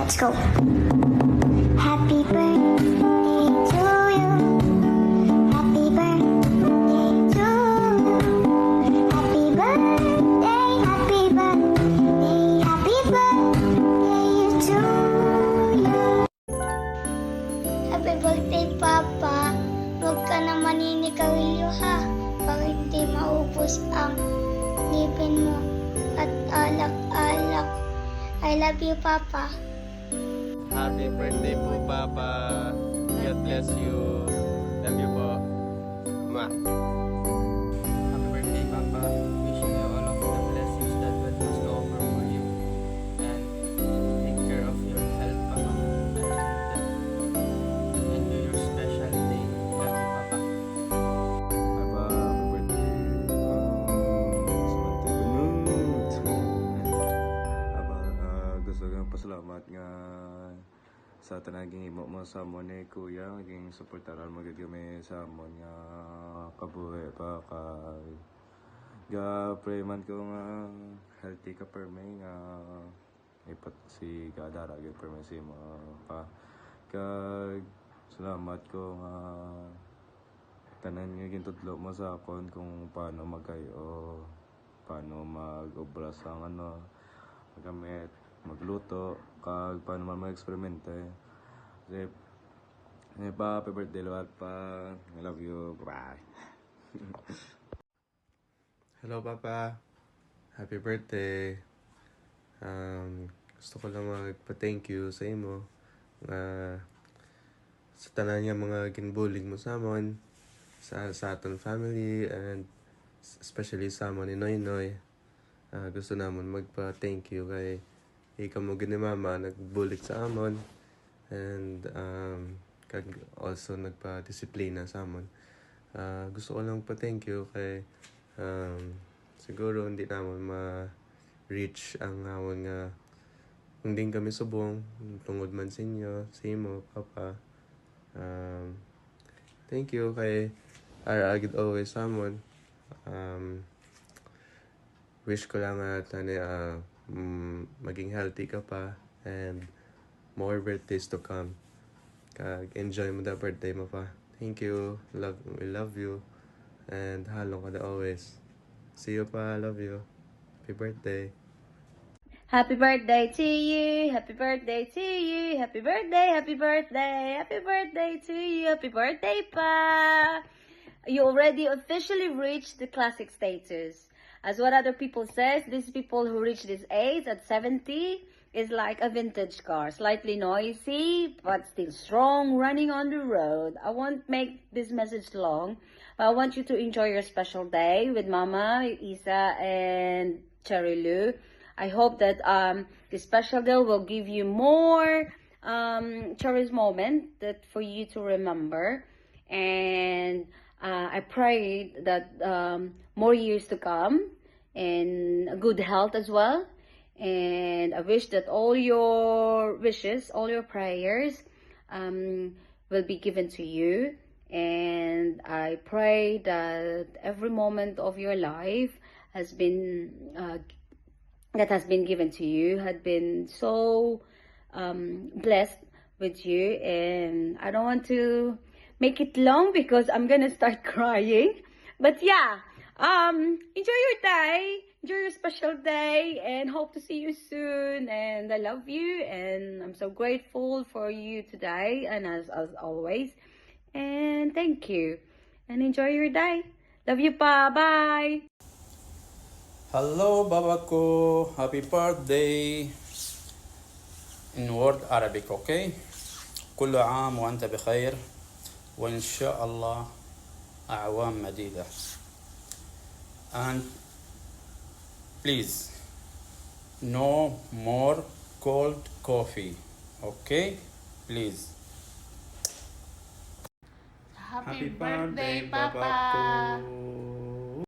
Let's go. Happy birthday to you. Happy birthday to you. Happy birthday, happy birthday, happy birthday to you. Happy birthday, Papa. Huwag ka na maninikarilyo ha, para hindi maubos ang ngipin mo at alak-alak. I love you, Papa. Happy birthday po, Papa. God bless you. Love you po. Ma. Happy birthday, Papa. Wishing you all of the blessings that God has to offer for you. And take care of your health, Papa. And enjoy your special day. Love you, Papa. Papa, happy birthday. Gusto kong pasalamat nga sa tanaging imo mo sa mo ni Kuya, naging suportaran mo gid kami sa amon nga kabuhi pa kay pray man ko nga healthy ka perme nga ipat si kadara gid perme si mo pa kag salamat ko nga tanan nga gintudlo mo sa akon kung paano magkayo, paano mag-obras ang magamit, magluto, kag paano man mag-eksperimente. Kasi, pa, happy birthday lahat pa. I love you. Bye. Hello, Papa. Happy birthday. Gusto ko lang magpa-thank you sa imo sa tanan nga mga ginbulig mo sa amon, sa aton family, and especially sa amon ni Noy Noy. Gusto namon magpa-thank you kay ikaw mo gini mama nagbulig sa amon, and kag also nagpa-disiplina sa amon. Gusto ko lang pa-thank you kay siguro hindi namon ma-reach ang amon nga kung din kami subong tungod man sa inyo, sa imo, Papa. Thank you kay Aragid always sa amon. Wish ko lang maging healthy ka pa and more birthdays to come. Enjoy mo the birthday mo pa. Thank you. We love you. And halong ka na always. See you pa. Love you. Happy birthday. Happy birthday to you. Happy birthday to you. Happy birthday. Happy birthday. Happy birthday to you. Happy birthday pa. You already officially reached the classic status. As what other people says, these people who reach this age at 70 is like a vintage car, slightly noisy but still strong, running on the road. I won't make this message long, but I want you to enjoy your special day with Mama, Isa, and Cherry Lou. I hope that this special day will give you more cherished moment that for you to remember, and I pray that more years to come and good health as well. And I wish that all your wishes, all your prayers will be given to you. And I pray that every moment of your life has been that has been given to you had been so blessed with you. And I don't want to make it long because I'm gonna start crying. But yeah, enjoy your day, enjoy your special day, and hope to see you soon. And I love you, and I'm so grateful for you today, and as always. And thank you, and enjoy your day. Love you pa, bye. Hello Babako, happy birthday in word Arabic, okay? كل عام وأنت بخير وإن شاء الله أعوام مديدة. And please, no more cold coffee, okay? Please. Happy birthday, Papa.